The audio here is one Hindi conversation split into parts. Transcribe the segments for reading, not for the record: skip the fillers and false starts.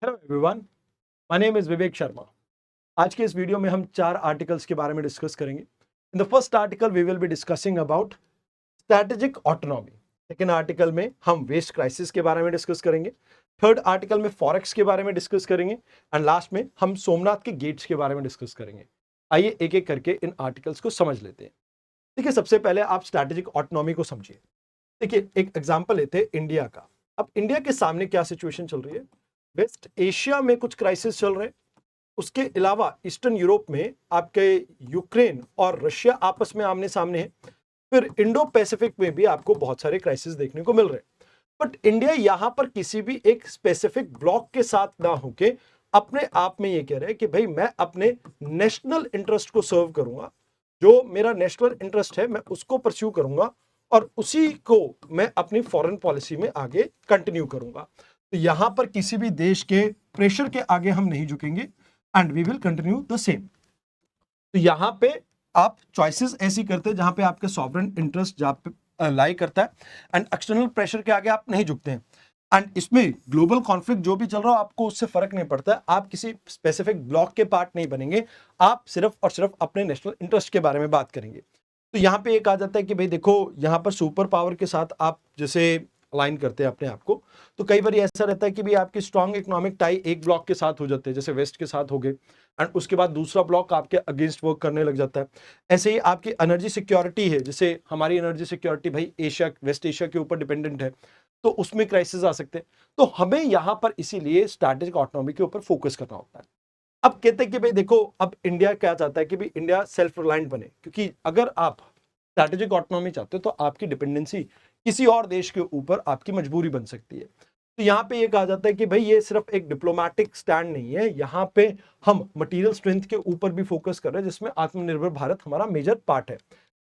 Hello everyone, my name is Vivek Sharma. आज के इस वीडियो में हम 4 आर्टिकल्स के बारे में डिस्कस करेंगे। In the first article we will be discussing about strategic autonomy. Second article में हम वेस्ट क्राइसिस के बारे में डिस्कस करेंगे। थर्ड आर्टिकल में फॉरेक्स के बारे में डिस्कस करेंगे एंड लास्ट में हम सोमनाथ के गेट्स के बारे में डिस्कस करेंगे। आइए एक एक करके इन आर्टिकल्स को समझ लेते हैं। देखिए, सबसे पहले आप स्ट्रैटेजिक ऑटोनॉमी को समझिए। देखिए, एक एग्जांपल लेते हैं इंडिया का। अब इंडिया के सामने क्या सिचुएशन चल रही है? वेस्ट एशिया में कुछ क्राइसिस चल रहे हैं, उसके अलावा ईस्टर्न यूरोप में आपके यूक्रेन और रशिया आपस में आमने सामने है, फिर इंडो पैसिफिक में भी आपको बहुत सारे क्राइसिस देखने को मिल रहे हैं। बट इंडिया यहां पर किसी भी एक स्पेसिफिक ब्लॉक के साथ ना होके अपने आप में ये कह रहे हैं कि भाई मैं अपने नेशनल इंटरेस्ट को सर्व करूंगा, जो मेरा नेशनल इंटरेस्ट है मैं उसको परस्यू करूंगा और उसी को मैं अपनी फॉरेन पॉलिसी में आगे कंटिन्यू करूंगा। तो यहां पर किसी भी देश के प्रेशर के आगे हम नहीं झुकेंगे and we will continue the same. तो यहां पे आप चॉइसेस ऐसी करते हैं जहां पे आपके सॉवरेन इंटरेस्ट जहां पे लाई करता है एंड एक्सटर्नल प्रेशर के आगे आप नहीं झुकते हैं। एंड इसमें ग्लोबल कॉन्फ्लिक्ट जो भी चल रहा हो आपको उससे फर्क नहीं पड़ता है, आप किसी स्पेसिफिक ब्लॉक के पार्ट नहीं बनेंगे, आप सिर्फ और सिर्फ अपने नेशनल इंटरेस्ट के बारे में बात करेंगे। तो यहाँ पे एक आ जाता है कि भाई देखो, यहाँ पर सुपर पावर के साथ आप जैसे अलाइन करते हैं अपने आप को, तो कई बार ऐसा रहता है कि भाई आपकी स्ट्रॉन्ग इकोनॉमिक टाई एक ब्लॉक के साथ हो जाते हैं, जैसे वेस्ट के साथ हो गए एंड उसके बाद दूसरा ब्लॉक आपके अगेंस्ट वर्क करने लग जाता है। ऐसे ही आपकी एनर्जी सिक्योरिटी है, जैसे हमारी एनर्जी सिक्योरिटी भाई एशिया वेस्ट एशिया के ऊपर डिपेंडेंट है, तो उसमें क्राइसिस आ सकते हैं। तो हमें यहाँ पर इसीलिए स्ट्रैटेजिक ऑटोनॉमी के ऊपर फोकस करना होता है। अब कहते हैं कि भाई देखो, अब इंडिया क्या चाहता है कि भाई इंडिया सेल्फ रिलायंट बने, क्योंकि अगर आप स्ट्रैटेजिक ऑटोनॉमी चाहते हो तो आपकी डिपेंडेंसी किसी और देश के ऊपर आपकी मजबूरी बन सकती है। तो यहाँ पे ये कहा जाता है कि भाई ये सिर्फ एक डिप्लोमैटिक स्टैंड नहीं है, यहाँ पे हम मटेरियल स्ट्रेंथ के ऊपर भी फोकस कर रहे हैं, जिसमें आत्मनिर्भर भारत हमारा मेजर पार्ट है।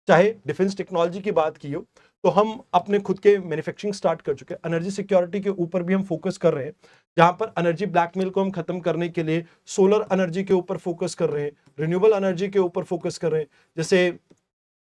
चाहे डिफेंस टेक्नोलॉजी की बात की हो तो हम अपने खुद के मैन्युफैक्चरिंग स्टार्ट कर चुके हैं, एनर्जी सिक्योरिटी के ऊपर भी हम फोकस कर रहे हैं, जहां पर एनर्जी ब्लैकमेल को हम खत्म करने के लिए सोलर एनर्जी के ऊपर फोकस कर रहे हैं, रिन्यूएबल एनर्जी के ऊपर फोकस कर रहे हैं। जैसे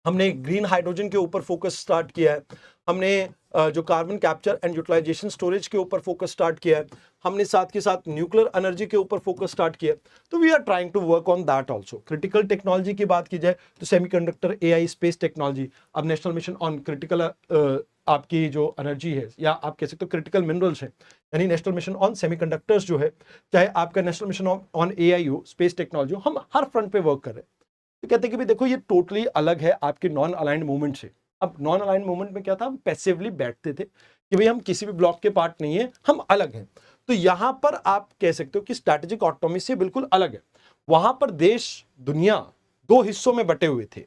हमने ग्रीन हाइड्रोजन के ऊपर फोकस स्टार्ट किया है, हमने जो carbon capture and utilization storage के ऊपर फोकस स्टार्ट किया है, हमने साथ के साथ न्यूक्लियर एनर्जी के ऊपर फोकस स्टार्ट किया है। तो we are trying to work on that also. Critical technology की बात की जाए तो सेमीकंडक्टर, एआई, स्पेस टेक्नोलॉजी, अब नेशनल मिशन ऑन क्रिटिकल आपकी जो एनर्जी है, या आप कह सकते हो क्रिटिकल मिनरल्स है, यानी नेशनल मिशन ऑन सेमीकंडक्टर्स जो है, चाहे आपका नेशनल मिशन ऑन एआई हो, स्पेस टेक्नोलॉजी हो, हम हर फ्रंट पे वर्क कर रहे हैं। तो कहते हैं कि भाई देखो, ये टोटली अलग है आपके नॉन अलाइंड मूवमेंट से। अब नॉन अलाइंड मूवमेंट में क्या था, हम पैसिवली बैठते थे कि भाई हम किसी भी ब्लॉक के पार्ट नहीं है, हम अलग हैं। तो यहां पर आप कह सकते हो कि स्ट्रैटेजिक ऑटोनॉमी से बिल्कुल अलग है। वहां पर देश दुनिया दो हिस्सों में बटे हुए थे,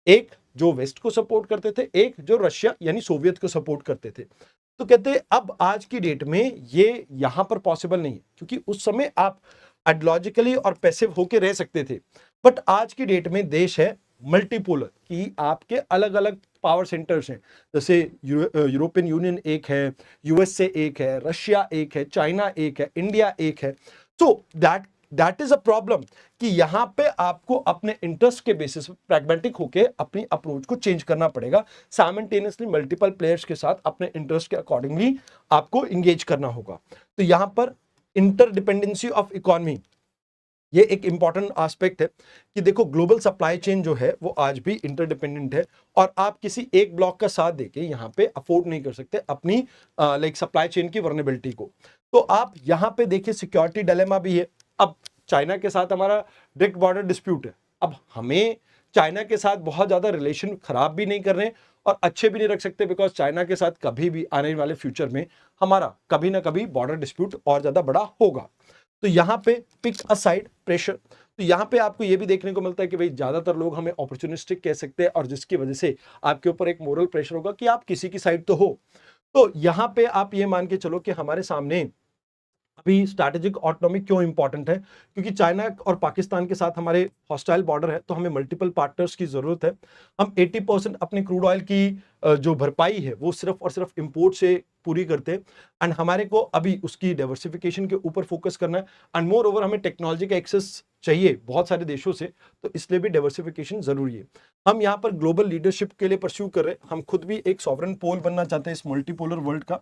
एक जो वेस्ट को सपोर्ट करते थे, एक जो रशिया यानी सोवियत को सपोर्ट करते थे। तो कहते हैं अब आज की डेट में ये यहां पर पॉसिबल नहीं है, क्योंकि उस समय आप आइडियोलॉजिकली और पैसिव होके रह सकते थे, बट आज की डेट में देश है मल्टीपोलर, कि आपके अलग अलग पावर सेंटर्स हैं, जैसे यूरोपियन यूनियन एक है, यूएसए एक है, रशिया एक है, चाइना एक है, इंडिया एक है। So that is a problem कि यहां पे आपको अपने इंटरेस्ट के बेसिस पे प्रैग्मेटिक होके अपनी अप्रोच को चेंज करना पड़ेगा। साइमल्टेनियसली मल्टीपल प्लेयर्स के साथ अपने इंटरेस्ट के अकॉर्डिंगली आपको इंगेज करना होगा। तो यहां पर इंटरडिपेंडेंसी ऑफ इकोनॉमी, ये एक इंपॉर्टेंट एस्पेक्ट है कि देखो, ग्लोबल सप्लाई चेन जो है वो आज भी इंटरडिपेंडेंट है, और आप किसी एक ब्लॉक का साथ देके यहाँ पे अफोर्ड नहीं कर सकते अपनी लाइक सप्लाई चेन की वर्नेबिलिटी को। तो आप यहाँ पे देखिए, सिक्योरिटी डिलेमा भी है। अब चाइना के साथ हमारा डायरेक्ट बॉर्डर डिस्प्यूट है, अब हमें चाइना के साथ बहुत ज्यादा रिलेशन खराब भी नहीं कर रहे और अच्छे भी नहीं रख सकते, बिकॉज चाइना के साथ कभी भी आने वाले फ्यूचर में हमारा कभी ना कभी बॉर्डर डिस्प्यूट और ज्यादा बड़ा होगा। तो यहां पे पिक अ साइड प्रेशर, तो यहां पे आपको ये भी देखने को मिलता है कि भाई ज्यादातर लोग हमें अपॉर्चुनिस्टिक कह सकते हैं, और जिसकी वजह से आपके ऊपर एक मोरल प्रेशर होगा कि आप किसी की साइड तो हो। तो यहां पे आप ये मान के चलो कि हमारे सामने अभी स्ट्रैटेजिक ऑटोनॉमी क्यों इंपॉर्टेंट है, क्योंकि चाइना और पाकिस्तान के साथ हमारे हॉस्टाइल बॉर्डर है, तो हमें मल्टीपल पार्टनर्स की जरूरत है। हम 80% अपने क्रूड ऑयल की जो भरपाई है वो सिर्फ और सिर्फ इंपोर्ट से पूरी करते हैं एंड हमारे को अभी उसकी डाइवर्सिफिकेशन के ऊपर फोकस करना है एंड मोर ओवर हमें टेक्नोलॉजी का एक्सेस चाहिए बहुत सारे देशों से, तो इसलिए भी डाइवर्सिफिकेशन जरूरी है। हम यहाँ पर ग्लोबल लीडरशिप के लिए परस्यू कर रहे हैं, हम खुद भी एक सॉवरेन पोल बनना चाहते हैं इस मल्टीपोलर वर्ल्ड का,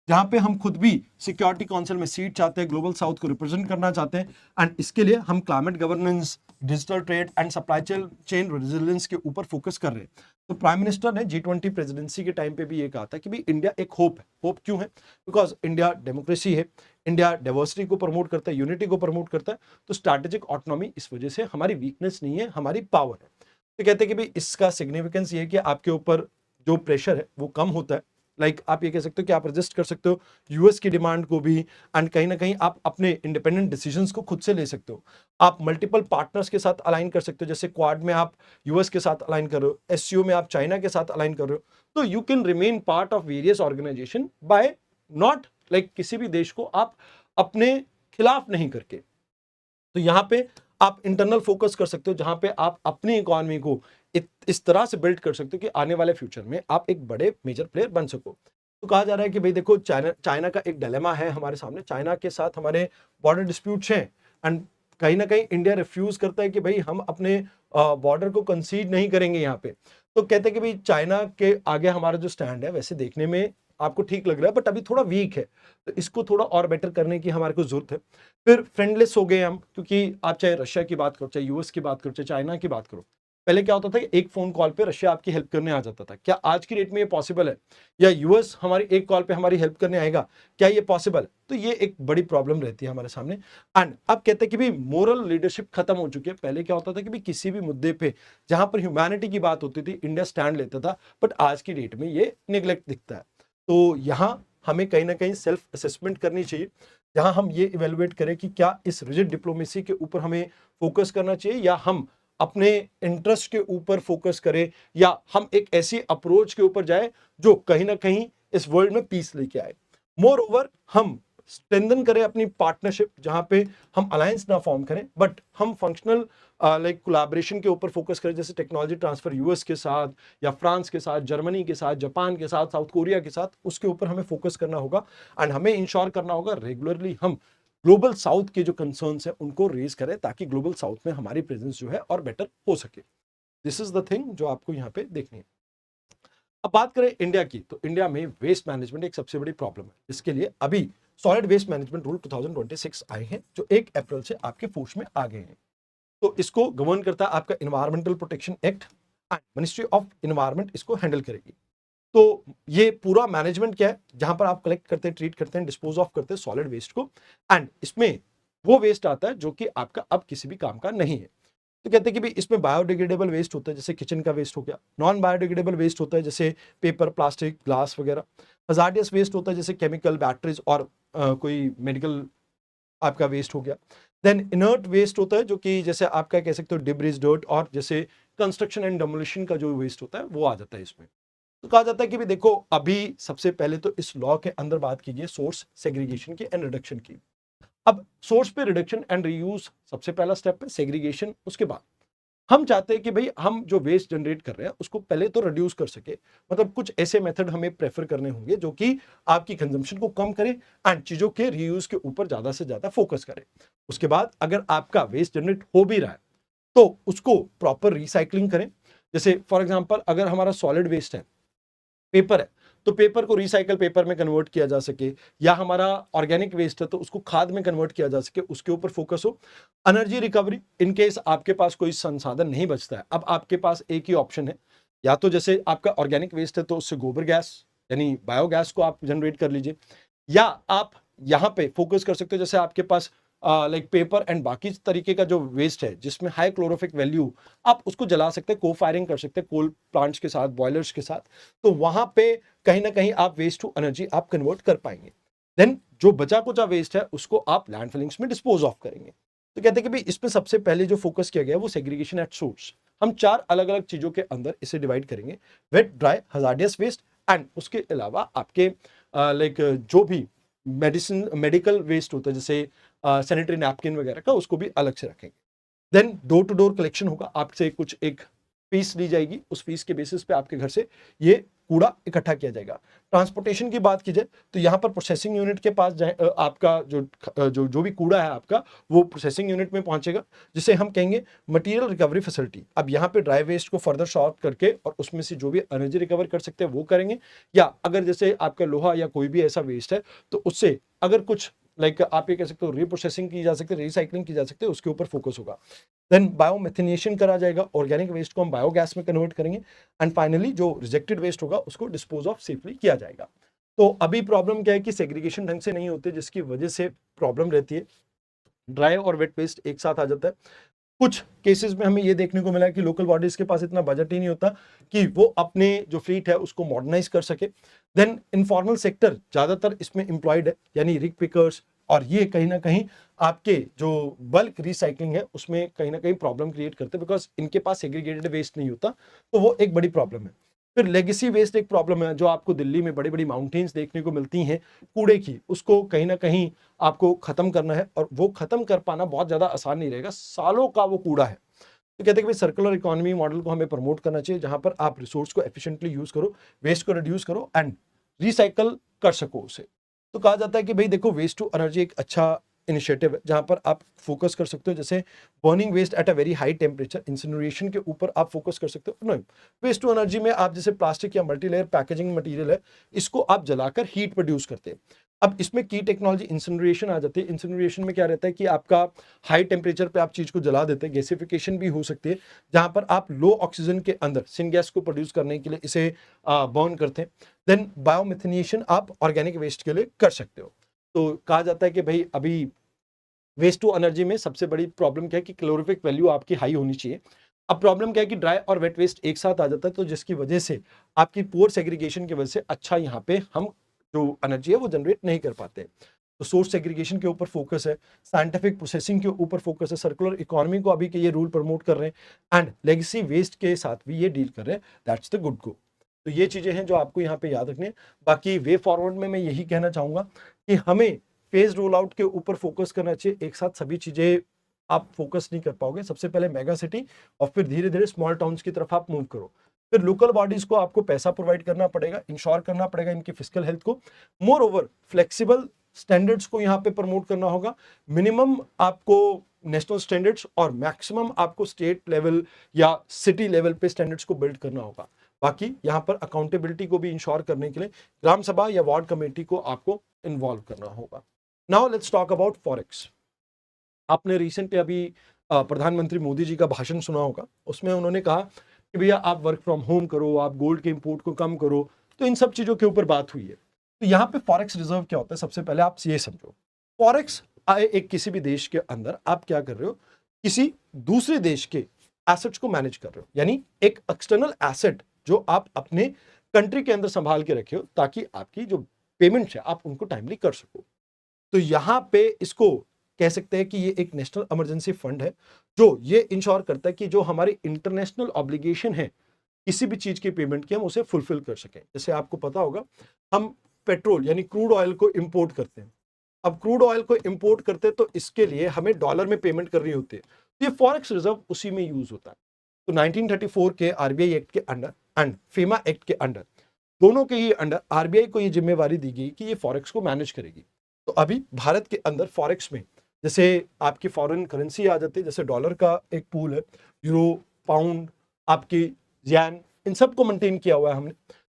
जहां पे हम खुद भी सिक्योरिटी काउंसिल में सीट चाहते हैं, ग्लोबल साउथ को रिप्रेजेंट करना चाहते हैं एंड इसके लिए हम climate governance, digital trade and supply chain resilience के ऊपर फोकस कर रहे हैं। तो प्राइम मिनिस्टर ने G20 प्रेसिडेंसी के टाइम पे भी ये कहा था कि भाई इंडिया एक होप है। होप क्यों है? बिकॉज इंडिया डेमोक्रेसी है, इंडिया डाइवर्सिटी को प्रमोट करता है, यूनिटी को प्रमोट करता है, तो स्ट्रैटेजिक ऑटोनॉमी इस वजह से हमारी वीकनेस नहीं है, हमारी पावर है। तो कहते हैं कि भाई इसका सिग्निफिकेंस ये है कि आपके ऊपर जो प्रेशर है वो कम होता है। लाइक आप ये कह सकते हो कि आप रजिस्ट कर सकते हो यूएस की डिमांड को भी एंड कहीं ना कहीं आप अपने इंडिपेंडेंट डिसीजंस को खुद से ले सकते हो। आप मल्टीपल पार्टनर्स के साथ अलाइन कर सकते हो, जैसे क्वाड में आप यूएस के साथ अलाइन कर रहे हो, एससीओ में आप चाइना के साथ अलाइन कर रहे हो, तो you can remain part of various organization by not like किसी भी देश को आप अपने खिलाफ नहीं करके। तो यहां पे आप इंटरनल फोकस कर सकते हो, जहां पे आप अपनी इकोनॉमी को इस तरह से बिल्ड कर सकते हो कि आने वाले फ्यूचर में आप एक बड़े मेजर प्लेयर बन सको। तो कहा जा रहा है कि भाई देखो चाइना का एक डिलेमा है हमारे सामने, चाइना के साथ हमारे बॉर्डर डिस्प्यूट्स हैं एंड कहीं ना कहीं इंडिया रिफ्यूज करता है कि भाई हम अपने बॉर्डर को कंसीड नहीं करेंगे यहाँ पे। तो कहते हैं कि भाई चाइना के आगे हमारा जो स्टैंड है वैसे देखने में आपको ठीक लग रहा है बट अभी थोड़ा वीक है, तो इसको थोड़ा और बेटर करने की हमारे को जरूरत है। फिर फ्रेंडलेस हो गए हम, क्योंकि आप चाहे रशिया की बात करो, चाहे यूएस की बात करो, चाहे चाइना की बात करो, पहले क्या होता था कि एक फोन कॉल पे रशिया आपकी हेल्प करने आ जाता था। क्या आज की डेट में ये पॉसिबल है? या यूएस हमारी एक कॉल पे हमारी हेल्प करने आएगा? क्या ये पॉसिबल है? तो ये एक बड़ी प्रॉब्लम रहती है हमारे सामने। एंड अब कहते हैं कि भाई मोरल लीडरशिप खत्म हो चुकी है। पहले क्या होता था कि भाई किसी भी मुद्दे पे जहां पर ह्यूमैनिटी की बात होती थी इंडिया स्टैंड लेता था, बट आज की डेट में ये निगलेक्ट दिखता है। तो यहां हमें कहीं ना कहीं सेल्फ असेसमेंट करनी चाहिए, जहां हम ये इवेलुएट करें कि क्या इस रिजिड डिप्लोमेसी के ऊपर हमें फोकस करना चाहिए या हम अपने इंटरेस्ट के ऊपर फोकस करें, या हम एक ऐसी अप्रोच के ऊपर जाए जो कहीं ना कहीं इस वर्ल्ड में पीस लेके आए। मोर ओवर हम स्ट्रेंथन करें अपनी पार्टनरशिप, जहां पे हम अलायंस ना फॉर्म करें बट हम फंक्शनल लाइक कोलैबोरेशन के ऊपर फोकस करें, जैसे टेक्नोलॉजी ट्रांसफर यूएस के साथ या फ्रांस के साथ, जर्मनी के साथ, जापान के साथ, साउथ कोरिया के साथ, उसके ऊपर हमें फोकस करना होगा। एंड हमें इंश्योर करना होगा रेगुलरली हम ग्लोबल साउथ के जो कंसर्न्स है उनको रेज करें, ताकि ग्लोबल साउथ में हमारी प्रेजेंस जो है और बेटर हो सके। दिस इज द थिंग जो आपको यहाँ पे देखनी है। अब बात करें इंडिया की, तो इंडिया में वेस्ट मैनेजमेंट एक सबसे बड़ी प्रॉब्लम है, जिसके लिए अभी सॉलिड वेस्ट मैनेजमेंट रूल 2026 आए हैं, जो 1 अप्रैल से आपके फोर्स में आ गए हैं। तो इसको गवर्न करता है आपका environmental protection act and ministry of environment इसको हैंडल करेगी। तो ये पूरा मैनेजमेंट क्या है, जहां पर आप कलेक्ट करते हैं, ट्रीट करते हैं, डिस्पोज ऑफ करते हैं सॉलिड वेस्ट को, एंड इसमें वो वेस्ट आता है जो कि आपका अब किसी भी काम का नहीं है। तो कहते हैं कि भाई इसमें बायोडिग्रेडेबल वेस्ट होता है, जैसे किचन का वेस्ट हो गया। नॉन बायोडिग्रेडेबल वेस्ट होता है जैसे पेपर, प्लास्टिक, ग्लास वगैरह। हजार्डियस वेस्ट होता है जैसे केमिकल, बैटरीज और कोई मेडिकल आपका वेस्ट हो गया। देन इनर्ट वेस्ट होता है जो कि जैसे आपका कह सकते हो डिब्रिज, डर्ट, और जैसे कंस्ट्रक्शन एंड डेमोलिशन का जो वेस्ट होता है वो आ जाता है इसमें। तो कहा जाता है कि भाई देखो अभी सबसे पहले तो इस लॉ के अंदर बात कीजिए सोर्स सेग्रीगेशन की एंड रिडक्शन की। अब सोर्स पे रिडक्शन एंड रीयूज सबसे पहला स्टेप है, सेग्रीगेशन उसके बाद। हम चाहते हैं कि भाई हम जो वेस्ट जनरेट कर रहे हैं उसको पहले तो रिड्यूस कर सके, मतलब कुछ ऐसे मेथड हमें प्रेफर करने होंगे जो कि आपकी कंजम्पशन को कम करे एंड चीजों के रीयूज के ऊपर ज्यादा से ज्यादा फोकस करे। उसके बाद अगर आपका वेस्ट जनरेट हो भी रहा है तो उसको प्रॉपर रिसाइकलिंग करें। जैसे फॉर एग्जांपल अगर हमारा सॉलिड वेस्ट है, पेपर है, तो पेपर को रिसाइकल पेपर में कन्वर्ट किया जा सके, या हमारा ऑर्गेनिक वेस्ट है तो उसको खाद में कन्वर्ट किया जा सके, उसके ऊपर फोकस हो। एनर्जी रिकवरी, इन केस आपके पास कोई संसाधन नहीं बचता है, अब आपके पास एक ही ऑप्शन है, या तो जैसे आपका ऑर्गेनिक वेस्ट है तो उससे गोबर गैस यानी बायोगैस को आप जनरेट कर लीजिए, या आप यहाँ पे फोकस कर सकते हो जैसे आपके पास लाइक पेपर एंड बाकी तरीके का जो वेस्ट है जिसमें हाई क्लोरोफिक वैल्यू, आप उसको जला सकते हैं, को फायरिंग कर सकते हैं कोल प्लांट्स के साथ, बॉयलर्स के साथ। तो वहां पे कहीं ना कहीं आप वेस्ट टू एनर्जी आप कन्वर्ट कर पाएंगे। देन जो बचा कुचा वेस्ट है उसको आप लैंडफिलिंग्स में डिस्पोज ऑफ करेंगे। तो कहते हैं कि भाई इसमें सबसे पहले जो फोकस किया गया है वो सेग्रीगेशन एट सोर्स। हम 4 अलग अलग चीजों के अंदर इसे डिवाइड करेंगे, wet, dry, hazardous waste, and उसके अलावा आपके लाइक जो भी मेडिकल वेस्ट होता है जैसे सैनिटरी नैपकिन वगैरह का, उसको भी अलग से रखेंगे। Then door to door collection होगा, आपसे कुछ एक फीस ली जाएगी, उस फीस के बेसिस पे आपके घर से ये कूड़ा इकट्ठा किया जाएगा। ट्रांसपोर्टेशन की बात की जाए तो यहाँ पर प्रोसेसिंग यूनिट के पास आपका जो भी कूड़ा है आपका वो प्रोसेसिंग यूनिट में पहुंचेगा, जिसे हम कहेंगे मटेरियल रिकवरी फैसिलिटी। अब यहाँ पे ड्राई वेस्ट को फर्दर सॉर्ट करके और उसमें से जो भी एनर्जी रिकवर कर सकते हैं वो करेंगे, या अगर जैसे आपका लोहा या कोई भी ऐसा वेस्ट है तो उससे अगर कुछ आप ये कह सकते हो रिप्रोसेसिंग की जा सकती है, रिसाइकलिंग की जा सकती है, उसके ऊपर फोकस होगा। देन बायोमेथिनेशन करा जाएगा, ऑर्गेनिक वेस्ट को हम बायोगैस में कन्वर्ट करेंगे, एंड फाइनली जो रिजेक्टेड वेस्ट होगा उसको डिस्पोज ऑफ सेफली किया जाएगा। तो अभी प्रॉब्लम क्या है कि सेग्रीगेशन ढंग से नहीं होते, जिसकी वजह से प्रॉब्लम रहती है, ड्राई और वेट वेस्ट एक साथ आ जाता है। कुछ केसेस में हमें ये देखने को मिला है कि लोकल बॉडीज के पास इतना बजट ही नहीं होता कि वो अपने जो फ्लीट है उसको मॉडर्नाइज कर सके। देन इनफॉर्मल सेक्टर ज्यादातर इसमें एम्प्लॉयड है, यानी रिग पिकर्स, और ये कहीं ना कहीं आपके जो बल्क रिसाइकलिंग है उसमें कहीं ना कहीं प्रॉब्लम क्रिएट करते हैं, बिकॉज इनके पास सेग्रीगेटेड वेस्ट नहीं होता, तो वो एक बड़ी प्रॉब्लम है। फिर लेगेसी वेस्ट एक प्रॉब्लम है, जो आपको दिल्ली में बड़ी बड़ी माउंटेन्स देखने को मिलती हैं कूड़े की, उसको कहीं ना कहीं आपको खत्म करना है, और वो खत्म कर पाना बहुत ज्यादा आसान नहीं रहेगा, सालों का वो कूड़ा है। तो कहते हैं कि भाई सर्कुलर इकोनॉमी मॉडल को हमें प्रमोट करना चाहिए, जहां पर आप रिसोर्स को एफिशिएंटली यूज करो, वेस्ट को रिड्यूस करो एंड रिसाइकल कर सको उसे। तो कहा जाता है कि भाई देखो, वेस्ट टू एनर्जी एक अच्छा इनिशिएटिव है, जहां पर आप फोकस कर सकते हो, जैसे burning waste at a very high temperature, incineration के ऊपर आप फोकस कर सकते हो। नहीं, वेस्ट टू एनर्जी में आप जैसे प्लास्टिक या मल्टीलेयर पैकेजिंग मटेरियल है, इसको आप जलाकर हीट प्रोड्यूस करते हैं। अब इसमें की टेक्नोलॉजी इंसिनरेशन आ जाती है। इंसिनरेशन में क्या रहता है कि आपका हाई टेम्परेचर पे आप चीज को जला देते हैं, गैसिफिकेशन भी हो सकती है, जहां पर आप लो ऑक्सीजन के अंदर सिन गैस को प्रोड्यूस करने के लिए इसे बर्न करते हैं। देन बायोमिथेनेशन आप ऑर्गेनिक वेस्ट के लिए कर सकते हो। तो कहा जाता है कि भाई अभी वेस्ट टू एनर्जी में सबसे बड़ी प्रॉब्लम क्या है कि कैलोरीफिक वैल्यू आपकी हाई होनी चाहिए। अब प्रॉब्लम क्या है कि ड्राई और वेट वेस्ट एक साथ आ जाता है, तो जिसकी वजह से आपकी पुअर सेग्रीगेशन की वजह से अच्छा यहाँ पे हम जो एनर्जी है वो जनरेट नहीं कर पाते। तो सोर्स सेग्रीगेशन के ऊपर फोकस है, साइंटिफिक प्रोसेसिंग के ऊपर फोकस है, सर्कुलर इकोनॉमी को अभी के ये रूल प्रमोट कर रहे हैं, एंड लेगेसी वेस्ट के साथ भी ये डील कर रहे हैं। That's the good go. तो ये चीजें हैं जो आपको यहाँ पे याद रखनी है। बाकी वे फॉरवर्ड में मैं यही कहना चाहूंगा कि हमें फेज रोल आउट के ऊपर फोकस करना चाहिए। एक साथ सभी चीजें आप फोकस नहीं कर पाओगे। सबसे पहले मेगा सिटी और फिर धीरे धीरे स्मॉल टाउन्स की तरफ आप मूव करो। फिर लोकल बॉडीज को आपको पैसा प्रोवाइड करना पड़ेगा, इंश्योर करना पड़ेगा इनकी फिजिकल हेल्थ को। मोर ओवर फ्लेक्सिबल स्टैंडर्ड्स को यहाँ पे प्रमोट करना होगा। मिनिमम आपको नेशनल स्टैंडर्ड्स और मैक्सिमम आपको स्टेट लेवल या सिटी लेवल पे स्टैंडर्ड्स को बिल्ड करना होगा। बाकी यहाँ पर अकाउंटेबिलिटी को भी इंश्योर करने के लिए ग्राम सभा या वार्ड कमेटी को आपको इन्वॉल्व करना होगा। Now let's talk about forex. आपने रिसेंटली अभी प्रधानमंत्री मोदी जी का भाषण सुना होगा। उसमें उन्होंने कहा कि भैया आप वर्क फ्रॉम होम करो, आप गोल्ड के इंपोर्ट को कम करो। तो इन सब चीजों के ऊपर बात हुई है। तो यहाँ पे फॉरेक्स रिजर्व क्या होता है, सबसे पहले आप ये समझो। फॉरेक्स एक किसी भी देश के अंदर आप क्या कर रहे हो, किसी दूसरे देश के एसेट्स को मैनेज कर रहे हो, यानी एक एक्सटर्नल एसेट जो आप अपने कंट्री के अंदर संभाल के रखे हो, ताकि आपकी जो पेमेंट्स है आप उनको टाइमली कर सको। तो यहां पे इसको कह सकते हैं कि ये एक नेशनल इमरजेंसी फंड है, जो ये इंश्योर करता है कि जो हमारी इंटरनेशनल ऑब्लिगेशन है किसी भी चीज की पेमेंट की, हम उसे फुलफिल कर सकें। जैसे आपको पता होगा, हम पेट्रोल यानी क्रूड ऑयल को इंपोर्ट करते हैं। अब क्रूड ऑयल को इंपोर्ट करते हैं तो इसके लिए हमें डॉलर में पेमेंट करनी होती है। तो ये फॉरेक्स रिजर्व उसी में यूज होता है। तो 1934 के आरबीआई एक्ट के अंडर एंड फेमा एक्ट के अंडर, दोनों के ही अंडर आरबीआई को ये जिम्मेवारी दी गई कि ये फॉरेक्स को मैनेज करेगी। तो अभी भारत के अंदर फॉरेक्स में जैसे आपकी फॉरेन करेंसी आ जाती है, जैसे डॉलर का एक पूल है, यूरो, पाउंड, आपकी येन, इन सबको मेंटेन किया हुआ है हमने।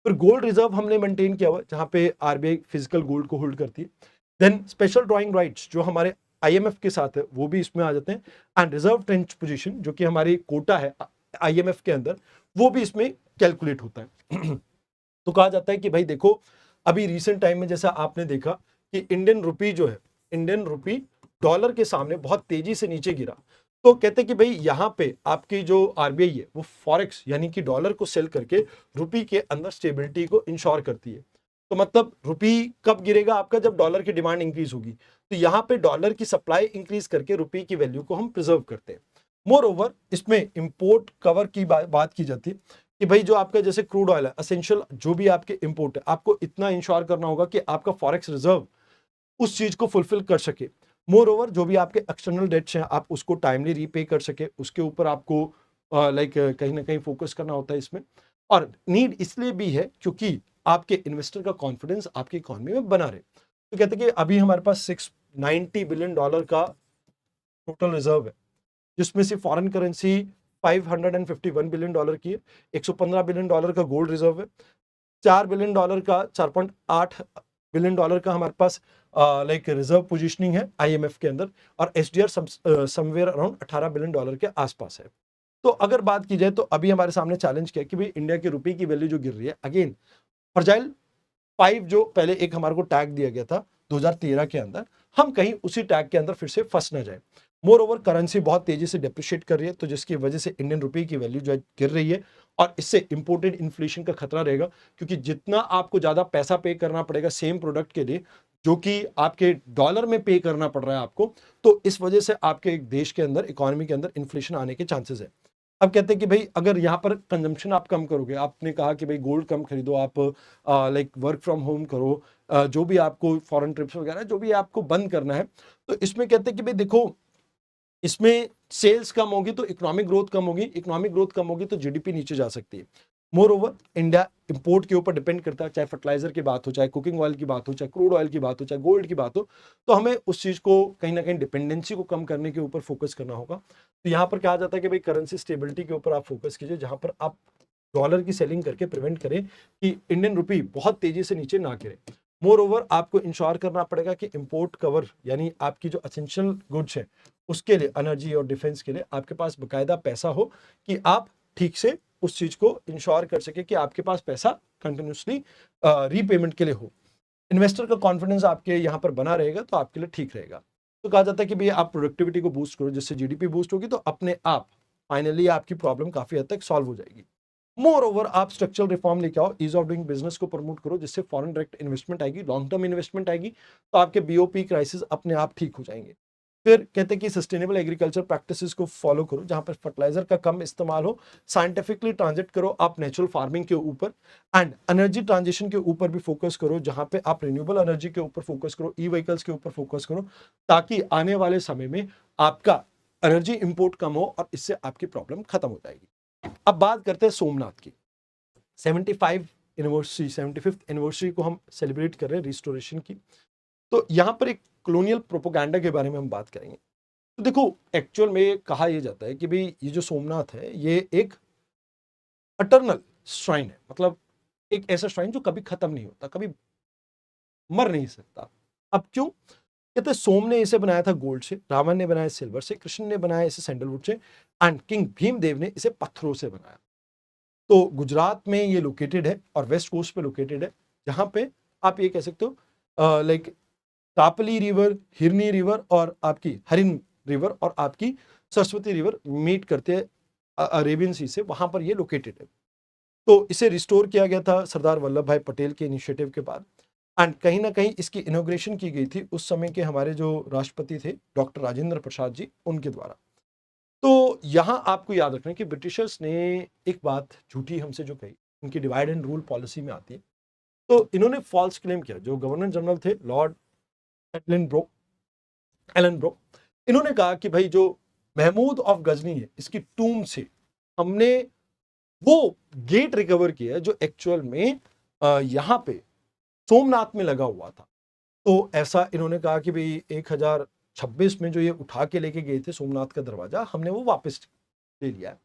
फिर गोल्ड रिजर्व हमने मेंटेन किया हुआ है, जहां पे आरबीआई फिजिकल गोल्ड को होल्ड करती है। देन स्पेशल ड्रॉइंग राइट्स जो हमारे आईएमएफ के साथ है वो भी इसमें आ जाते हैं, एंड रिजर्व ट्रेंच पोजीशन जो कि हमारी कोटा है आईएमएफ के अंदर, वो भी इसमें कैलकुलेट होता है। तो कहा जाता है कि भाई देखो, अभी रिसेंट टाइम में जैसा आपने देखा कि इंडियन रुपी जो है, इंडियन रुपी डॉलर के सामने बहुत तेजी से नीचे गिरा। तो कहते हैं कि भाई यहाँ पे आपकी जो आरबीआई है वो फॉरेक्स यानी कि डॉलर को सेल करके रुपी के अंदर स्टेबिलिटी को इंश्योर करती है। तो मतलब रुपी कब गिरेगा आपका, जब डॉलर की डिमांड इंक्रीज होगी। तो यहाँ पे डॉलर की सप्लाई इंक्रीज करके रुपी की वैल्यू को हम प्रिजर्व करते हैं। मोर ओवर इसमें इंपोर्ट कवर की बात की जाती है कि भाई जो आपका जैसे क्रूड ऑयल है, असेंशियल जो भी आपके इंपोर्ट है, आपको इतना इंश्योर करना होगा कि आपका फॉरेक्स रिजर्व उस चीज को फुलफिल कर सके। मोर ओवर जो भी आपके एक्सटर्नल डेट्स हैं आप उसको टाइमली रीपे कर सके, उसके ऊपर आपको कहीं ना कहीं फोकस करना होता है इसमें। और नीड इसलिए भी है क्योंकि आपके इन्वेस्टर का कॉन्फिडेंस आपकी इकोनॉमी में बना रहे। तो कहते हैं कि अभी हमारे पास $690 बिलियन का टोटल रिजर्व है, जिसमें से फॉरेन करेंसी $551 बिलियन की है, $115 बिलियन का गोल्ड रिजर्व है, $4 बिलियन का $4.8 बिलियन का हमारे पास लाइक रिजर्व पोजीशनिंग है आईएमएफ के अंदर, और एसडीआर समवेयर अराउंड $18 बिलियन के आसपास है। तो अगर बात की जाए तो अभी हमारे सामने चैलेंज क्या है कि भाई इंडिया की रुपए की वैल्यू जो गिर रही है, अगेन फ्रजाइल 5 जो पहले एक हमारे को टैग दिया गया था 2013 के अंदर, हम कहीं उसी टैग के अंदर फिर से फंस ना जाए। मोर ओवर करेंसी बहुत तेजी से डेप्रिशिएट कर रही है, तो जिसकी वजह से इंडियन रुपए की वैल्यू जो है गिर रही है, और इससे इंपोर्टेड इन्फ्लेशन का खतरा रहेगा, क्योंकि जितना आपको ज्यादा पैसा पे करना पड़ेगा सेम प्रोडक्ट के लिए जो कि आपके डॉलर में पे करना पड़ रहा है आपको, तो इस वजह से आपके देश के अंदर इकोनॉमी के अंदर इन्फ्लेशन आने के चांसेस है। अब कहते हैं कि भाई अगर यहाँ पर कंजम्पशन आप कम करोगे, आपने कहा कि भाई गोल्ड कम खरीदो, आप लाइक वर्क फ्रॉम होम करो, जो भी आपको फॉरेन ट्रिप्स वगैरह जो भी आपको बंद करना है, तो इसमें कहते हैं कि भाई देखो, इसमें सेल्स कम होगी तो इकोनॉमिक ग्रोथ कम होगी, इकोनॉमिक ग्रोथ कम होगी तो जीडीपी नीचे जा सकती है। मोर ओवर इंडिया इंपोर्ट के ऊपर डिपेंड करता है, चाहे फर्टिलाइजर की बात हो, चाहे कुकिंग ऑयल की बात हो, चाहे क्रूड ऑयल की बात हो, चाहे गोल्ड की बात हो, तो हमें उस चीज को कहीं ना कहीं डिपेंडेंसी को कम करने के ऊपर फोकस करना होगा। तो यहाँ पर कहा जाता है कि भाई करेंसी स्टेबिलिटी के ऊपर आप फोकस कीजिए, जहां पर आप डॉलर की सेलिंग करके प्रिवेंट करें कि इंडियन रुपी बहुत तेजी से नीचे ना गिरे। मोर ओवर आपको इंश्योर करना पड़ेगा कि इंपोर्ट कवर यानी आपकी जो असेंशियल गुड्स है उसके लिए, एनर्जी और डिफेंस के लिए आपके पास बकायदा पैसा हो, कि आप ठीक से उस चीज को इंश्योर कर सके कि आपके पास पैसा कंटिन्यूसली रीपेमेंट के लिए हो। इन्वेस्टर का कॉन्फिडेंस आपके यहाँ पर बना रहेगा तो आपके लिए ठीक रहेगा। तो कहा जाता है कि भैया आप प्रोडक्टिविटी को बूस्ट करो, जिससे जीडीपी बूस्ट होगी, तो अपने आप फाइनली आपकी प्रॉब्लम काफी हद तक सॉल्व हो जाएगी। मोर ओवर आप स्ट्रक्चरल रिफॉर्म लेके आओ, ईज ऑफ डूइंग बिजनेस को प्रमोट करो, जिससे फॉरेन डायरेक्ट इन्वेस्टमेंट आएगी, लॉन्ग टर्म इन्वेस्टमेंट आएगी, तो आपके बीओपी क्राइसिस अपने आप ठीक हो जाएंगे। फिर कहते हैं कि सस्टेनेबल एग्रीकल्चर प्रैक्टिसेस को फॉलो करो, जहां पर फर्टिलाइजर का कम इस्तेमाल हो, साइंटिफिकली ट्रांजिट करो आप नेचुरल फार्मिंग के ऊपर, एंड एनर्जी ट्रांजिशन के ऊपर भी फोकस करो, जहां पे आप रिन्यूएबल एनर्जी के ऊपर फोकस करो, ई व्हीकल्स के ऊपर फोकस करो, ताकि आने वाले समय में आपका एनर्जी इंपोर्ट कम हो और इससे आपकी प्रॉब्लम खत्म हो जाएगी। अब बात करते हैं सोमनाथ की। 75th एनिवर्सरी को हम सेलिब्रेट कर रहे हैं रिस्टोरेशन की। तो यहां पर एक कॉलोनियल प्रोपोगंडा के बारे में हम बात करेंगे। तो देखो, एक्चुअल में कहा यह जाता है कि भाई ये जो सोमनाथ है ये एक अटर्नल श्राइन है, मतलब एक ऐसा श्राइन जो कभी खत्म नहीं होता, कभी मर नहीं सकता। अब क्यों? कहते हैं सोम ने इसे बनाया था गोल्ड से, रावण ने बनाया सिल्वर से, कृष्ण ने बनाया इसे सैंडलवुड से, एंड किंग भीमदेव ने इसे पत्थरों से बनाया। तो गुजरात में ये लोकेटेड है और वेस्ट कोस्ट पे लोकेटेड है, जहां पे आप ये कह सकते हो लाइक तापली रिवर, हिरनी रिवर और आपकी हरिन रिवर और आपकी सरस्वती रिवर मीट करते हैं अरेबियन सी से, वहां पर ये लोकेटेड है। तो इसे रिस्टोर किया गया था सरदार वल्लभ भाई पटेल के इनिशिएटिव के बाद, एंड कहीं ना कहीं इसकी इनोग्रेशन की गई थी उस समय के हमारे जो राष्ट्रपति थे डॉक्टर राजेंद्र प्रसाद जी, उनके द्वारा। तो यहां आपको याद रखना है कि ब्रिटिशर्स ने एक बात झूठी हमसे जो कही, उनकी डिवाइड एंड रूल पॉलिसी में आती है। तो इन्होंने फॉल्स क्लेम किया, जो गवर्नर जनरल थे लॉर्ड एलन ब्रोक, इन्होंने कहा कि भाई जो महमूद ऑफ गजनी है इसकी टूम से हमने वो गेट रिकवर किया है जो एक्चुअल में यहां पे सोमनाथ में लगा हुआ था। तो ऐसा इन्होंने कहा कि भाई 1026 में जो ये उठा के लेके गए थे सोमनाथ का दरवाजा, हमने वो वापस ले लिया है।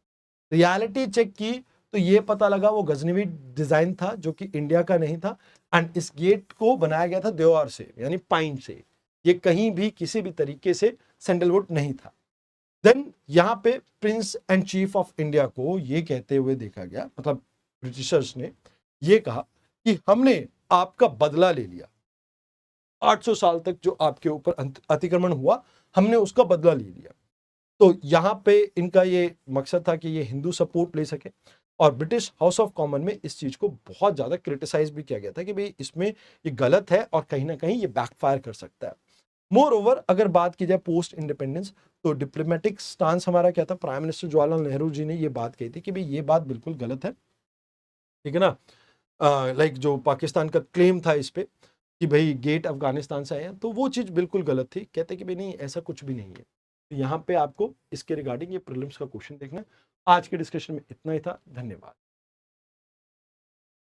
रियलिटी चेक की तो ये पता लगा वो गजनवी डिजाइन था जो कि इंडिया का नहीं था, एंड इस गेट को बनाया गया था देवार से यानी पाइन से, ये कहीं भी किसी भी तरीके से सैंडलवुड नहीं था। देन यहां पे Prince and chief of India को ये कहते हुए देखा गया, मतलब ब्रिटिशर्स ने ये कहा कि हमने आपका बदला ले लिया, 800 साल तक जो आपके ऊपर अतिक्रमण हुआ हमने उसका बदला ले लिया। तो यहां पे इनका ये मकसद था कि ये हिंदू सपोर्ट ले सके, और ब्रिटिश हाउस ऑफ कॉमन में इस चीज को बहुत ज्यादा क्रिटिसाइज भी किया गया था कि भाई इसमें ये गलत है और कहीं ना कहीं ये बैकफायर कर सकता है। मोर ओवर अगर बात की जाए पोस्ट इंडिपेंडेंस, तो डिप्लोमेटिक स्टांस हमारा क्या था, प्राइम मिनिस्टर जवाहरलाल नेहरू जी ने ये बात कही थी कि भाई ये बात बिल्कुल गलत है, ठीक है ना। लाइक जो पाकिस्तान का क्लेम था इस पे कि भाई गेट अफगानिस्तान से आए हैं, तो वो चीज बिल्कुल गलत थी। कहते कि भाई नहीं, ऐसा कुछ भी नहीं है। तो यहाँ पे आपको इसके रिगार्डिंग ये प्रीलिम्स का क्वेश्चन देखना है। आज के डिस्कशन में इतना ही था, धन्यवाद।